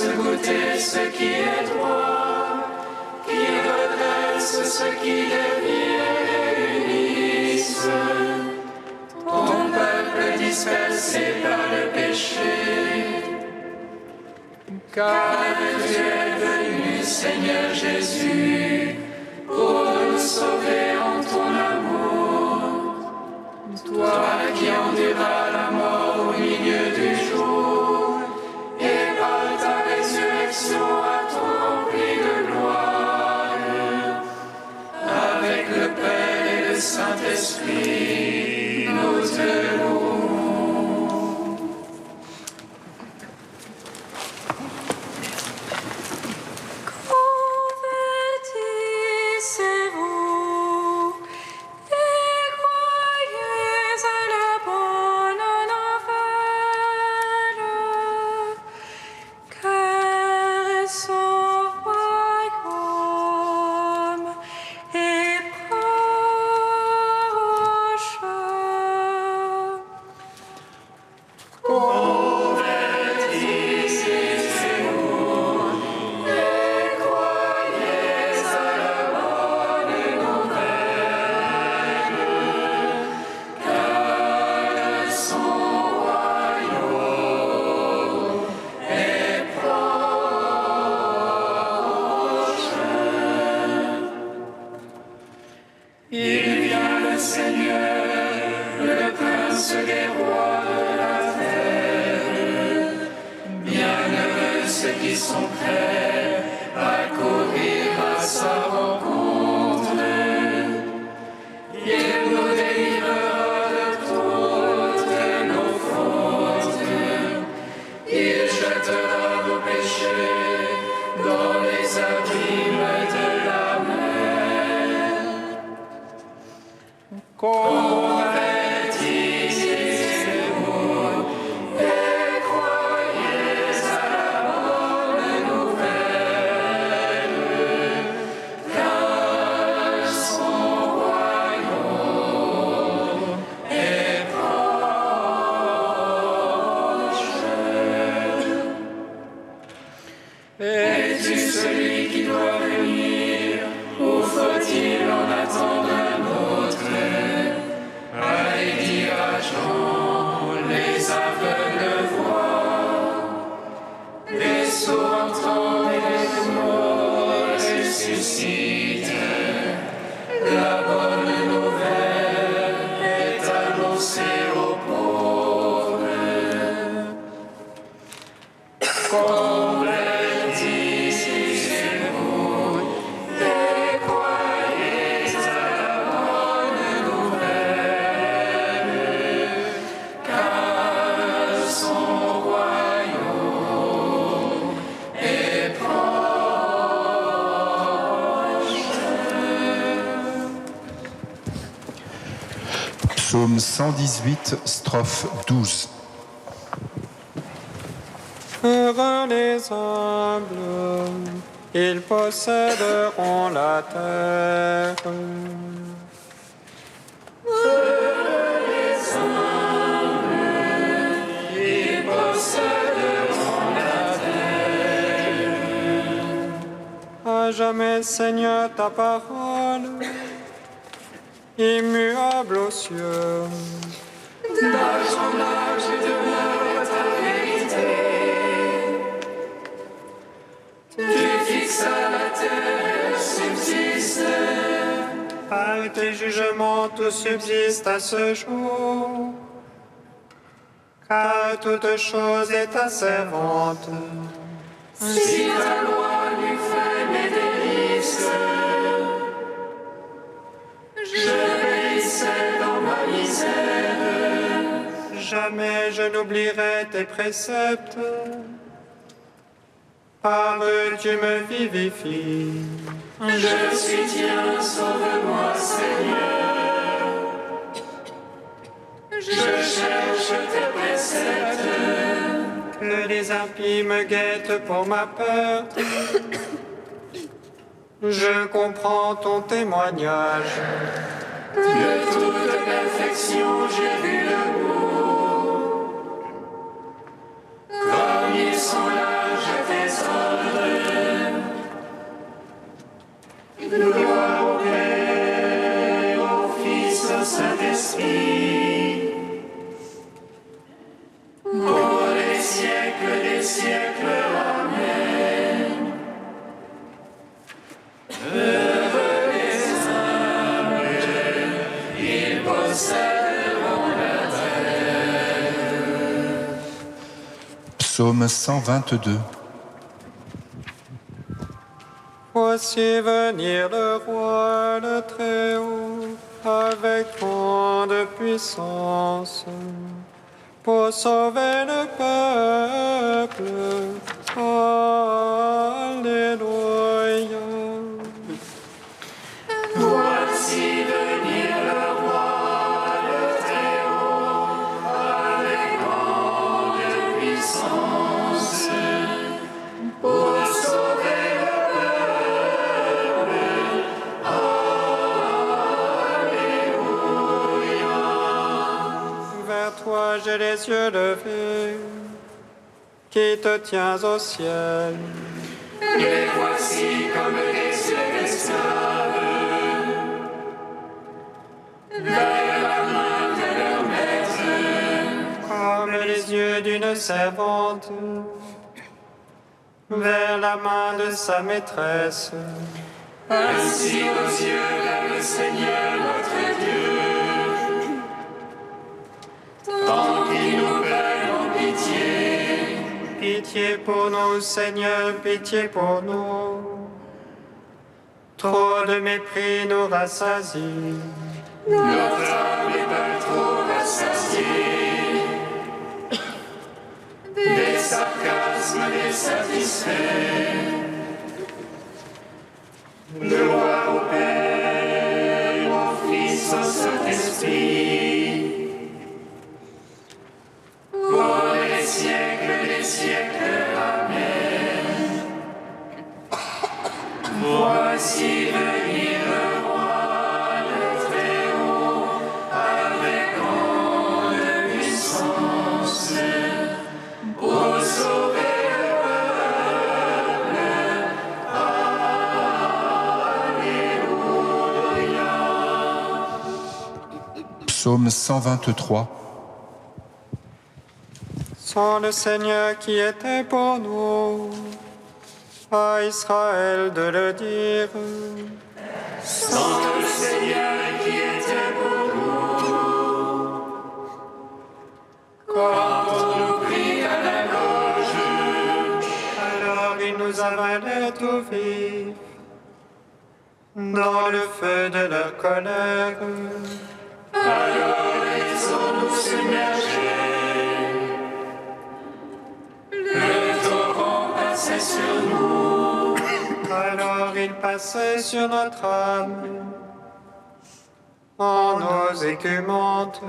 fasse goûter ce qui est droit, qui redresse ce qui dévie et unisse ton peuple dispersé par le péché. Car tu es venu, Seigneur Jésus, pour nous sauver en ton amour. Toi qui enduras la mort au milieu du jour, et par ta résurrection à ton rempli de gloire, avec le Père et le Saint-Esprit, nous te louons. Il vient le Seigneur, le Prince des rois de la terre. Bienheureux ceux qui sont prêts à courir à sa rencontre. Il nous délivrera de toutes nos fautes. Il jettera nos péchés dans les abîmes de la mer. Convertissez-vous et croyez à la bonne nouvelle, car son royaume est proche. Es-tu celui qui doit venir, ou faut-il en attendre un autre? Allez dire à Jean, les aveugles voient, les sourds entendent et les morts ressuscitent. La bonne nouvelle est annoncée aux pauvres. Psaume 118, strophe 12. Heureux les humbles, ils posséderont la terre. Heureux les humbles, ils posséderont la terre. À jamais, Seigneur, ta parole, immuable aux cieux. D'âge en âge demeure ta vérité. Tu fixes la terre et subsiste. Par tes jugements, tout subsiste à ce jour. Car toute chose est ta servante. Si ta loi lui fait mes délices, j'obéissais dans ma misère. Jamais je n'oublierai tes préceptes. Par eux tu me vivifies. Je suis tien, sauve-moi, Seigneur. Je cherche tes préceptes. Que les impies me guettent pour ma perte. Je comprends ton témoignage. De toute perfection, j'ai vu le bout. Comme ils sont larges tes Saint-Esprit, pour les siècles des siècles. Amen. Heureux les humbles, ils posséderont la terre. Psaume 122. Voici venir le roi, le Très-Haut, avec grande puissance, pour sauver le peuple. Alléluia. Voici venir le roi, le Très-Haut, avec grande puissance, pour sauver le peuple. Alléluia. Vers toi j'ai les yeux levés, qui te tiens au ciel. Les voici comme des yeux d'esclaves, vers la main de leur maître. Comme les yeux d'une servante, vers la main de sa maîtresse. Ainsi nos yeux vers le Seigneur notre Dieu, tant qu'il nous plaît en pitié. Pitié pour nous, Seigneur, pitié pour nous. Trop de mépris nous rassasie. Notre âme est pas trop rassasiée. Des sarcasmes désatisfaits. Gloire au Père, au Fils, au Saint-Esprit, pour les siècles des siècles. Amen. Voici venir le roi, le Très-Haut, avec grande puissance, pour sauver le peuple. Alléluia. Psaume 123. Sans le Seigneur qui était pour nous, à Israël de le dire. Sans le Seigneur qui était pour nous, quand on nous prit à la gorge, Alors il nous avalait tout vif, dans le feu de leur colère. alors les eaux nous submergeaient. Le torrent passait sur nous. Alors il passait sur notre âme, en eaux écumantes.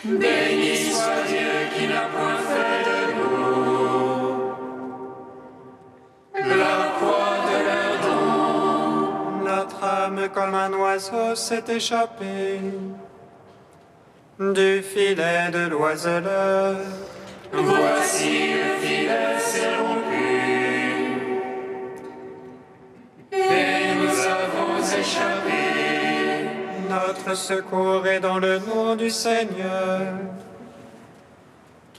Béni soit Dieu qui n'a point fait de nous la proie de leur don. Notre âme comme un oiseau s'est échappée du filet de l'oiseleur. Voici le filet s'est rompu, et nous avons échappé. Notre secours est dans le nom du Seigneur,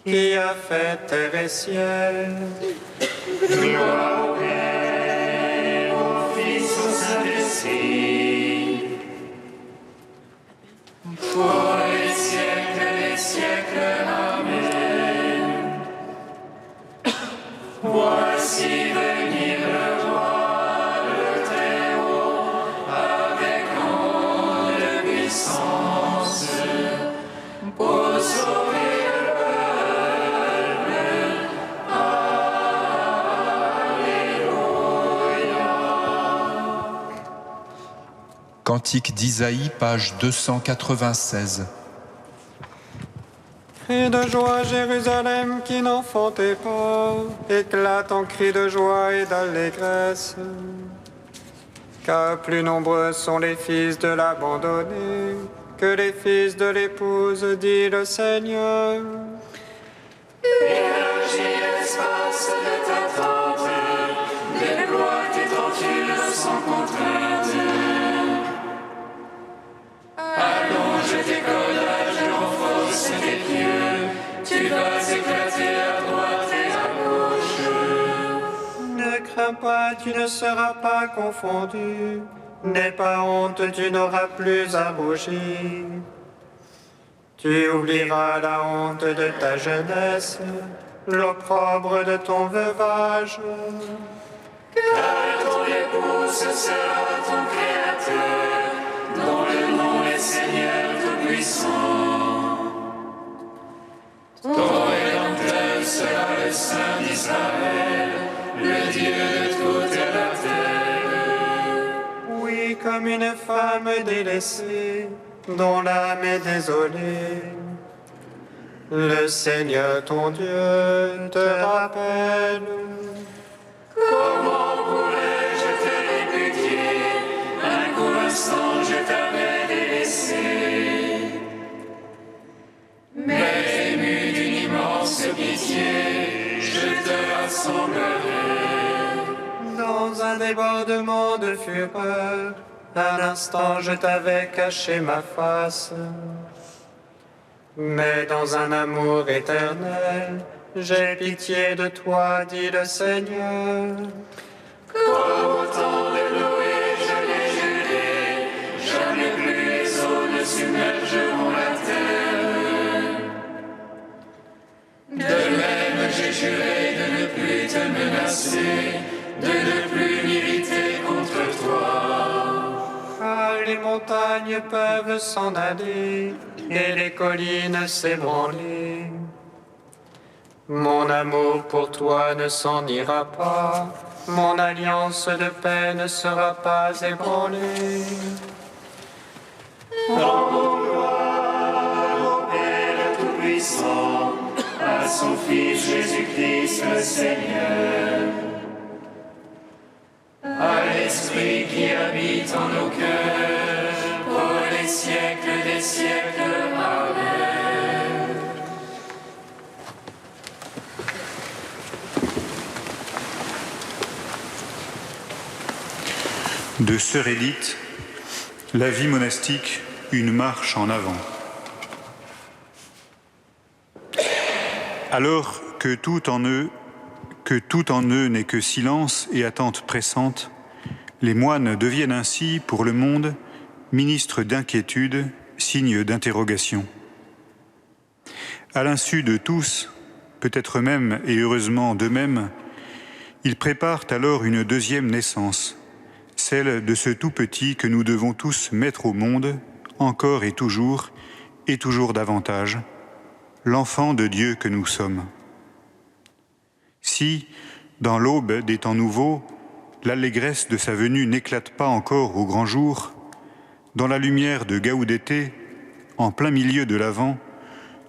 qui a fait terre et ciel. Gloire au Père, au Fils, au Saint-Esprit, pour les siècles des siècles. Amen. Voici venir le roi, le Très-Haut, avec grande puissance, pour sauver le peuple. Alléluia. Cantique d'Isaïe, page 296. Cri de joie, Jérusalem, qui n'enfantait pas, éclate en cris de joie et d'allégresse. Car plus nombreux sont les fils de l'abandonné que les fils de l'épouse, dit le Seigneur. Élargis l'espace de ta tente, déploie tes tentures sans contrainte. Allonge tes cordes aucun pas tu ne seras pas confondu. N'aie pas honte, tu n'auras plus à rougir. Tu oublieras la honte de ta jeunesse, l'opprobre de ton veuvage. Car ton épouse sera ton Créateur, dont le nom est Seigneur Tout-Puissant. Ton Rédempteur sera le Saint d'Israël, le Dieu de toute la terre. Oui, comme une femme délaissée, dont l'âme est désolée. Le Seigneur ton Dieu te rappelle. Comment pourrais-je te répudier? Un court instant je t'avais délaissé. Mais ému d'une immense pitié, je te rassemblerai. Dans un débordement de fureur, un instant je t'avais caché ma face. Mais dans un amour éternel, j'ai pitié de toi, dit le Seigneur. Comme au temps de Noé, je l'ai juré, jamais plus les eaux ne submergeront la terre. De même, j'ai juré de ne plus te menacer, de ne plus m'irriter contre toi. Ah, les montagnes peuvent s'en aller et les collines s'ébranler. Mon amour pour toi ne s'en ira pas, mon alliance de paix ne sera pas ébranlée. Rendons gloire au Père Tout-Puissant, à son Fils Jésus-Christ le Seigneur, à l'Esprit qui habite en nos cœurs, pour les siècles des siècles. Amen. De sœur Édith, la vie monastique, une marche en avant. Alors que tout en eux n'est que silence et attente pressante, les moines deviennent ainsi, pour le monde, ministres d'inquiétude, signes d'interrogation. À l'insu de tous, peut-être même et heureusement d'eux-mêmes, ils préparent alors une deuxième naissance, celle de ce tout petit que nous devons tous mettre au monde, encore et toujours davantage, l'enfant de Dieu que nous sommes. Si, dans l'aube des temps nouveaux, l'allégresse de sa venue n'éclate pas encore au grand jour, dans la lumière de Gaudete, en plein milieu de l'Avent,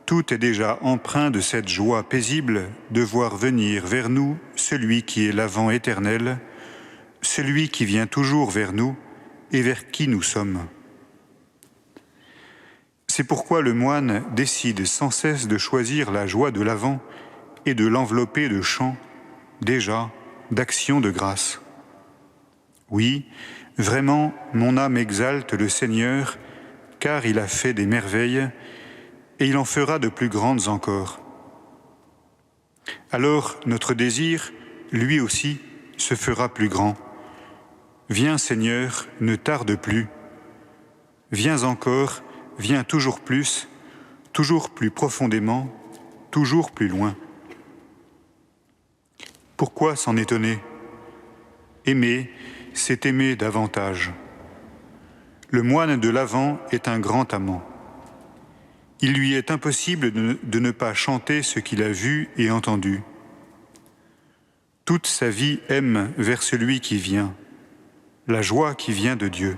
tout est déjà empreint de cette joie paisible de voir venir vers nous celui qui est l'Avent éternel, celui qui vient toujours vers nous et vers qui nous sommes. C'est pourquoi le moine décide sans cesse de choisir la joie de l'Avent et de l'envelopper de chants, déjà, d'actions de grâce. Oui, vraiment, mon âme exalte le Seigneur, car il a fait des merveilles, et il en fera de plus grandes encore. Alors notre désir, lui aussi, se fera plus grand. Viens Seigneur, ne tarde plus. Viens encore, viens toujours plus profondément, toujours plus loin. Pourquoi s'en étonner? Aimer, c'est aimer davantage. Le moine de l'Avent est un grand amant. Il lui est impossible de ne pas chanter ce qu'il a vu et entendu. Toute sa vie aime vers celui qui vient, la joie qui vient de Dieu.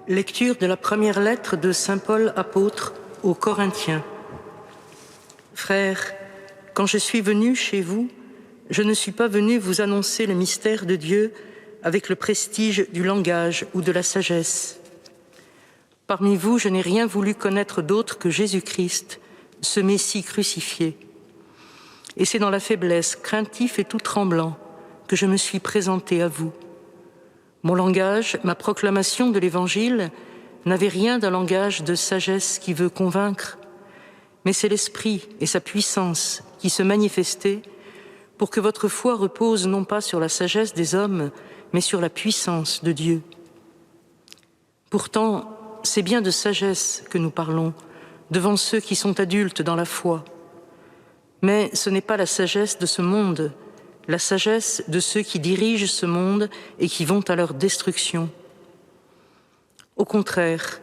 Lecture de la première lettre de saint Paul apôtre aux Corinthiens. Frères, quand je suis venu chez vous, je ne suis pas venu vous annoncer le mystère de Dieu avec le prestige du langage ou de la sagesse. Parmi vous, je n'ai rien voulu connaître d'autre que Jésus-Christ, ce Messie crucifié. Et c'est dans la faiblesse, craintif et tout tremblant, que je me suis présenté à vous. Mon langage, ma proclamation de l'Évangile, n'avait rien d'un langage de sagesse qui veut convaincre, mais c'est l'Esprit et sa puissance qui se manifestaient pour que votre foi repose non pas sur la sagesse des hommes, mais sur la puissance de Dieu. Pourtant, c'est bien de sagesse que nous parlons devant ceux qui sont adultes dans la foi. Mais ce n'est pas la sagesse de ce monde, la sagesse de ceux qui dirigent ce monde et qui vont à leur destruction. Au contraire,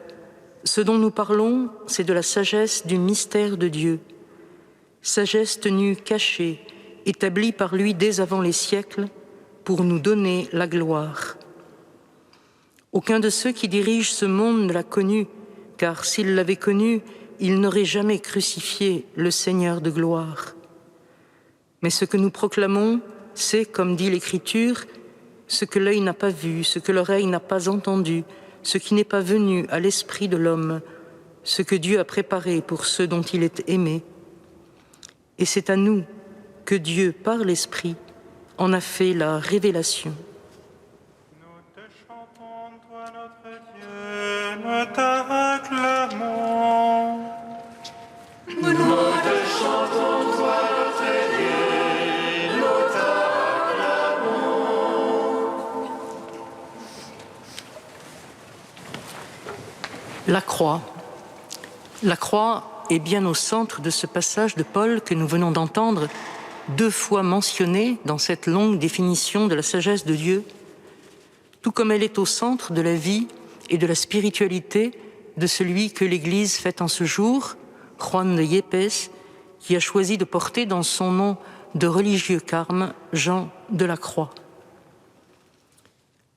ce dont nous parlons, c'est de la sagesse du mystère de Dieu, sagesse tenue cachée, établie par lui dès avant les siècles, pour nous donner la gloire. Aucun de ceux qui dirigent ce monde ne l'a connu, car s'il l'avait connu, il n'aurait jamais crucifié le Seigneur de gloire. Mais ce que nous proclamons, c'est, comme dit l'Écriture, ce que l'œil n'a pas vu, ce que l'oreille n'a pas entendu, ce qui n'est pas venu à l'esprit de l'homme, ce que Dieu a préparé pour ceux dont il est aimé. Et c'est à nous que Dieu, par l'Esprit, en a fait la révélation. Nous te chantons, toi notre Dieu, nous t'acclamons. Nous te chantons, toi notre Dieu, nous t'acclamons. La croix. La croix est bien au centre de ce passage de Paul que nous venons d'entendre, 2 fois mentionné dans cette longue définition de la sagesse de Dieu, tout comme elle est au centre de la vie et de la spiritualité de celui que l'Église fête en ce jour, Juan de Yepes, qui a choisi de porter dans son nom de religieux carme Jean de la Croix.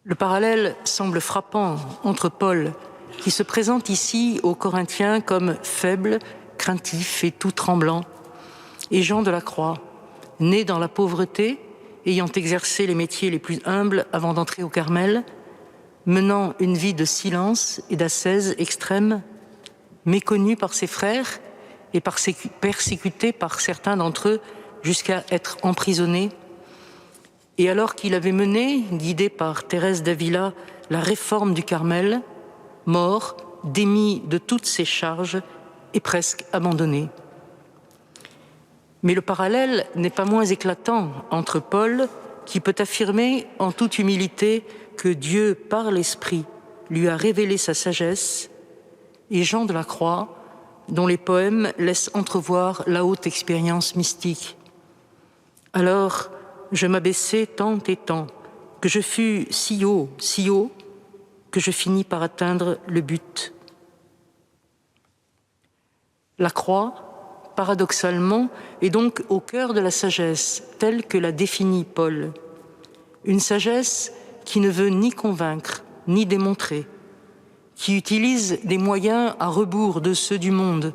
Le parallèle semble frappant entre Paul, qui se présente ici aux Corinthiens comme faible, craintif et tout tremblant, et Jean de la Croix, né dans la pauvreté, ayant exercé les métiers les plus humbles avant d'entrer au Carmel, menant une vie de silence et d'ascèse extrême, méconnu par ses frères et persécuté par certains d'entre eux jusqu'à être emprisonné. Et alors qu'il avait mené, guidé par Thérèse d'Avila, la réforme du Carmel, mort, démis de toutes ses charges et presque abandonné. Mais le parallèle n'est pas moins éclatant entre Paul, qui peut affirmer en toute humilité que Dieu, par l'Esprit, lui a révélé sa sagesse, et Jean de la Croix, dont les poèmes laissent entrevoir la haute expérience mystique. Alors, je m'abaissai tant et tant, que je fus si haut, que je finis par atteindre le but. La croix, paradoxalement, est donc au cœur de la sagesse, telle que l'a définie Paul. Une sagesse qui ne veut ni convaincre, ni démontrer, qui utilise des moyens à rebours de ceux du monde,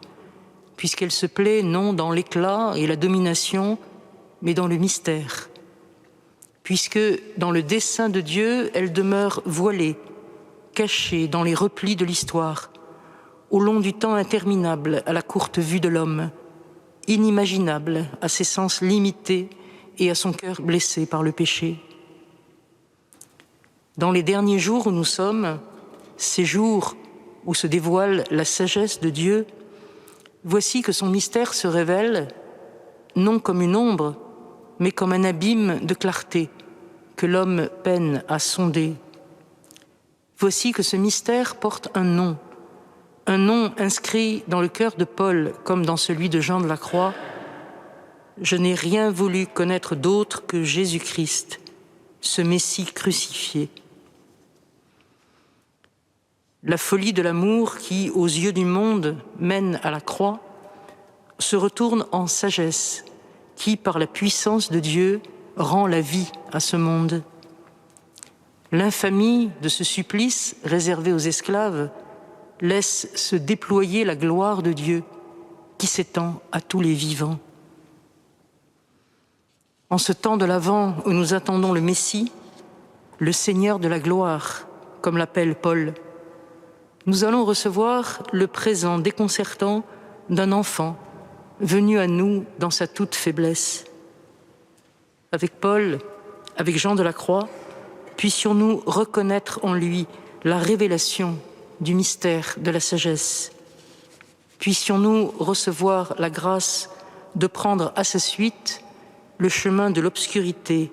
puisqu'elle se plaît non dans l'éclat et la domination, mais dans le mystère. Puisque, dans le dessein de Dieu, elle demeure voilée, cachée dans les replis de l'histoire, au long du temps interminable à la courte vue de l'homme, inimaginable à ses sens limités et à son cœur blessé par le péché. Dans les derniers jours où nous sommes, ces jours où se dévoile la sagesse de Dieu, voici que son mystère se révèle, non comme une ombre, mais comme un abîme de clarté que l'homme peine à sonder. Voici que ce mystère porte un nom inscrit dans le cœur de Paul comme dans celui de Jean de la Croix. Je n'ai rien voulu connaître d'autre que Jésus-Christ, ce Messie crucifié. La folie de l'amour qui, aux yeux du monde, mène à la croix, se retourne en sagesse qui, par la puissance de Dieu, rend la vie à ce monde. l'infamie de ce supplice réservé aux esclaves laisse se déployer la gloire de Dieu qui s'étend à tous les vivants. En ce temps de l'Avent où nous attendons le Messie, le Seigneur de la gloire, comme l'appelle Paul, nous allons recevoir le présent déconcertant d'un enfant venu à nous dans sa toute faiblesse. Avec Paul, avec Jean de la Croix, puissions-nous reconnaître en lui la révélation du mystère de la sagesse. Puissions-nous recevoir la grâce de prendre à sa suite le chemin de l'obscurité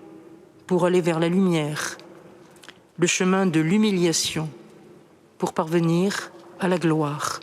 pour aller vers la lumière, le chemin de l'humiliation pour parvenir à la gloire.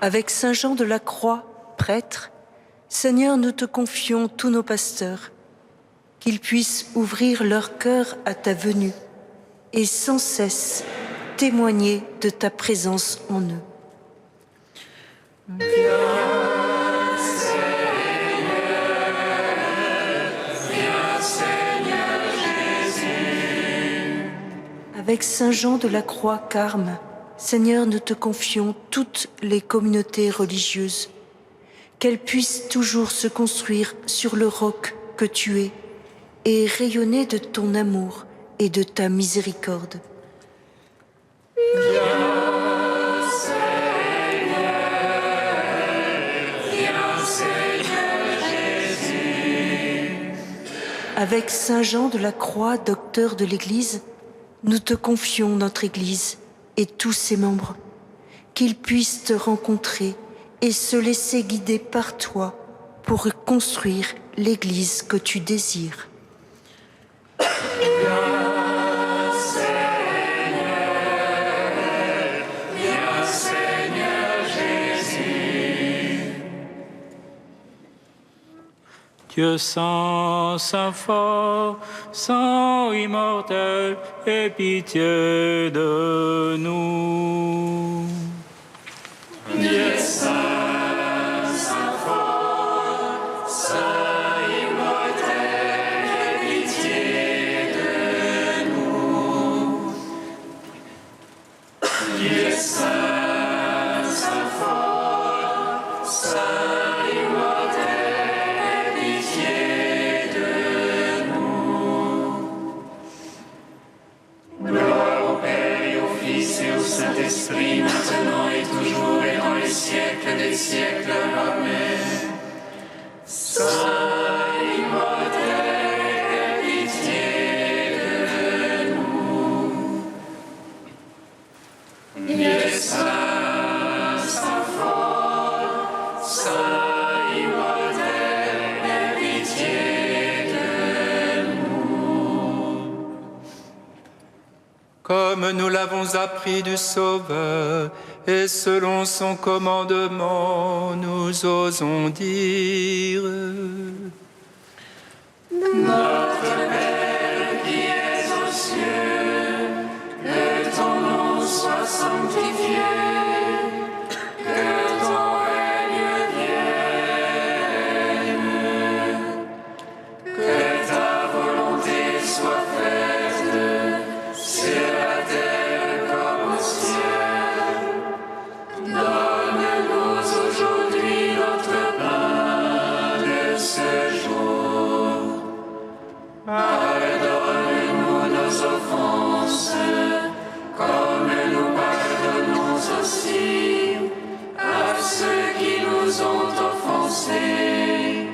Avec Saint Jean de la Croix, prêtre, Seigneur, nous te confions tous nos pasteurs, qu'ils puissent ouvrir leur cœur à ta venue et sans cesse témoigner de ta présence en eux. Avec Saint Jean de la Croix, Carme, Seigneur, nous te confions toutes les communautés religieuses, qu'elles puissent toujours se construire sur le roc que tu es et rayonner de ton amour et de ta miséricorde. Avec Saint Jean de la Croix, docteur de l'Église, nous te confions notre Église et tous ses membres, qu'ils puissent te rencontrer et se laisser guider par toi pour construire l'Église que tu désires. Dieu saint, saint fort, saint immortel, aie pitié de nous. Dieu saint, saint fort, saint Saint-Esprit, maintenant et toujours et dans les siècles des siècles. Amen. Saint immortel, aie pitié de nous. Il est saint, saint fort, saint immortel, aie pitié de nous. Comme nous l'avons appris du Sauveur, et selon son commandement, nous osons dire: Notre Père qui es aux cieux, que ton nom soit sanctifié, que ton règne vienne, que ta volonté soit faite sur la terre comme au ciel. Donne-nous aujourd'hui notre pain de ce jour. Pardonne-nous nos offenses, comme nous pardonnons aussi à ceux qui nous ont offensés.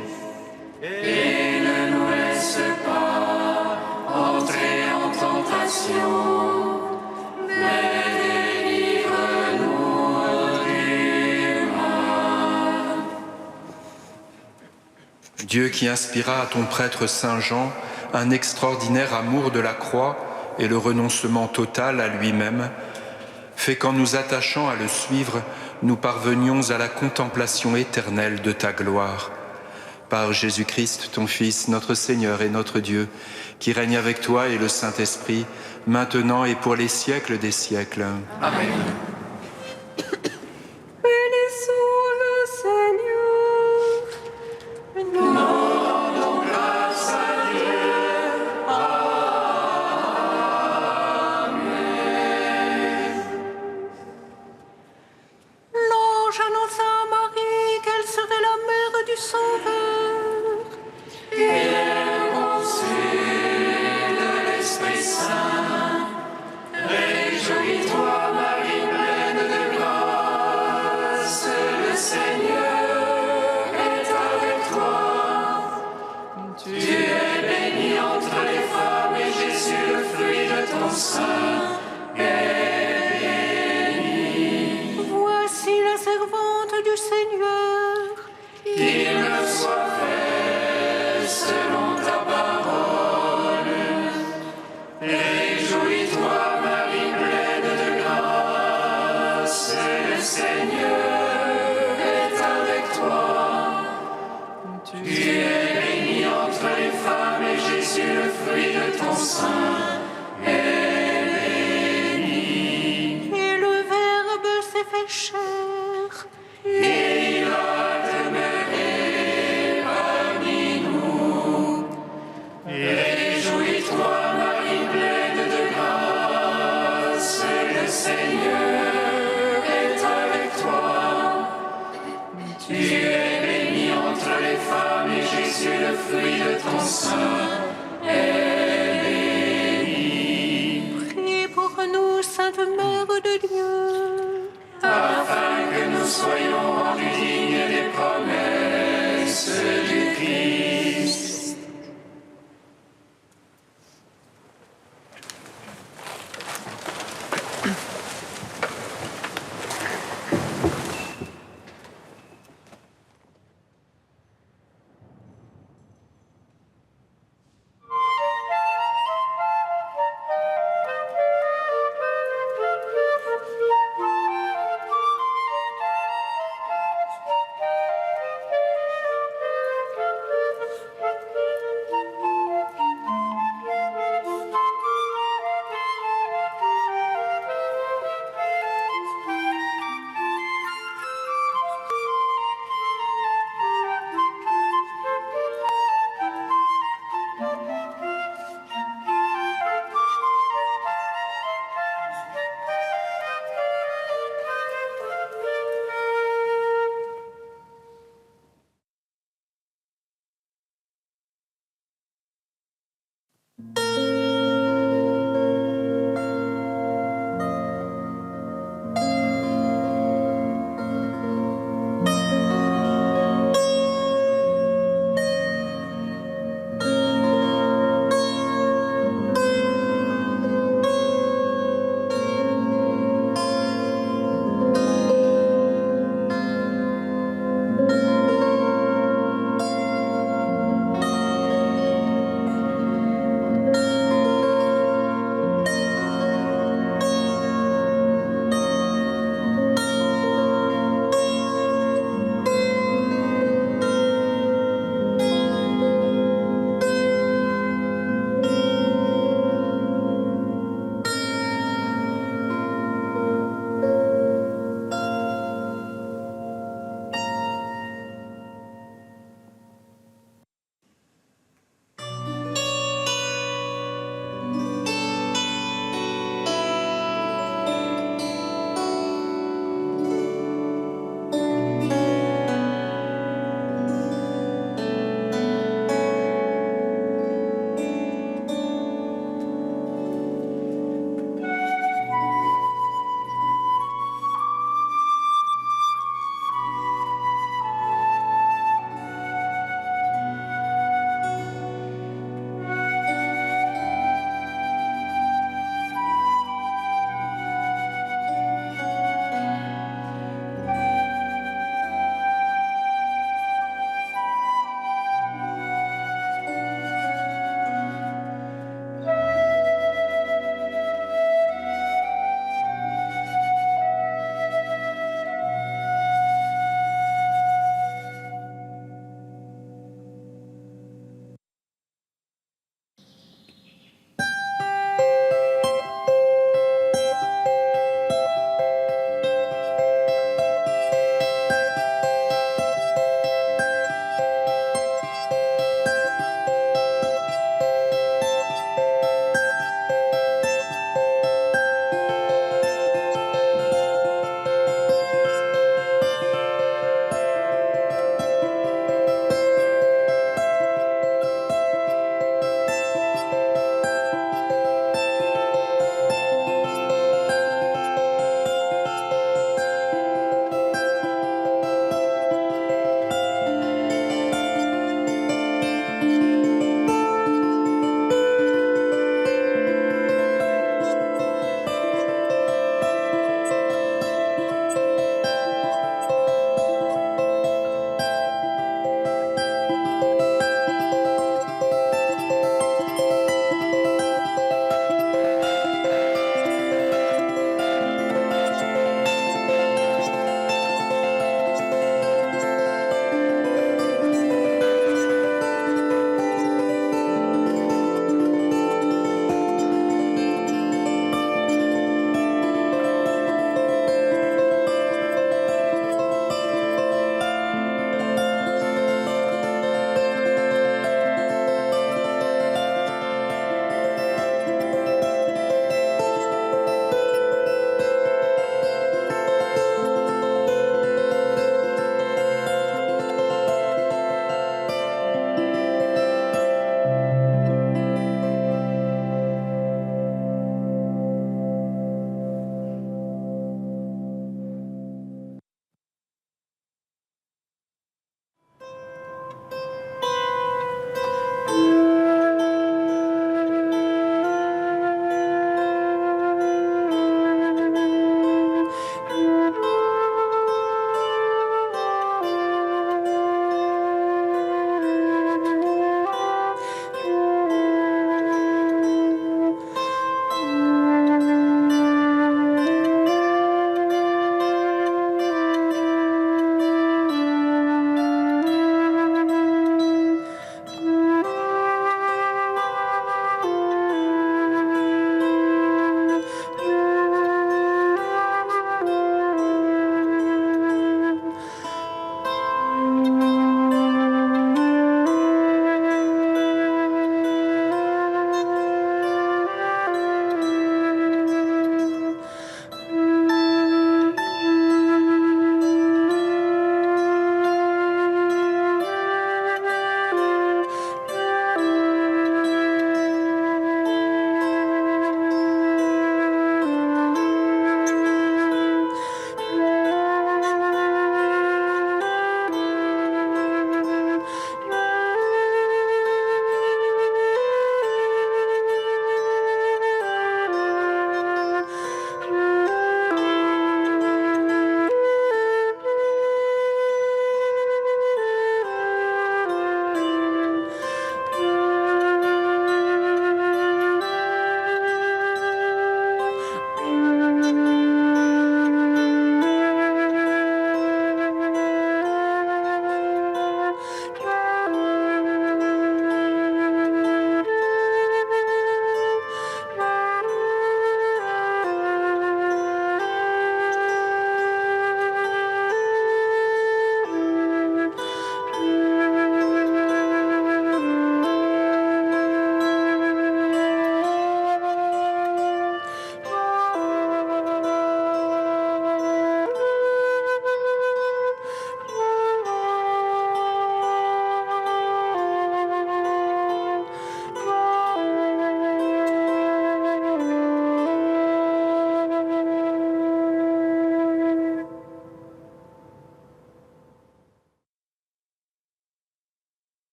Et ne nous laisse pas entrer en tentation, mais délivre-nous du mal. Dieu qui inspira à ton prêtre Saint Jean un extraordinaire amour de la croix et le renoncement total à lui-même, fait qu'en nous attachant à le suivre, nous parvenions à la contemplation éternelle de ta gloire. Par Jésus-Christ, ton Fils, notre Seigneur et notre Dieu, qui règne avec toi et le Saint-Esprit, maintenant et pour les siècles des siècles. Amen. Bénissons le Seigneur. Nous rendons grâce à Dieu. L'ange annonça à Marie qu'elle serait la mère du Sauveur. Et elle conçut de l'Esprit Saint. Réjouis-toi, Marie, pleine de grâce, le Seigneur est avec toi. Tu es bénie entre les femmes et Jésus, le fruit de ton sein, est béni. Voici la servante du Seigneur. Qu'il me soit fait selon ta parole. Réjouis-toi, Marie, pleine de grâce, le Seigneur est avec toi. Tu es bénie entre les femmes et Jésus, le fruit de ton sein, est béni. Et le Verbe s'est fait chair. Et il a demeuré parmi nous. Réjouis-toi, Marie, pleine de grâce, le Seigneur est avec toi. Tu es bénie entre les femmes et Jésus, le fruit de ton sein, est béni. Prie pour nous, Sainte Mère de Dieu. Afin que nous soyons rendus dignes des promesses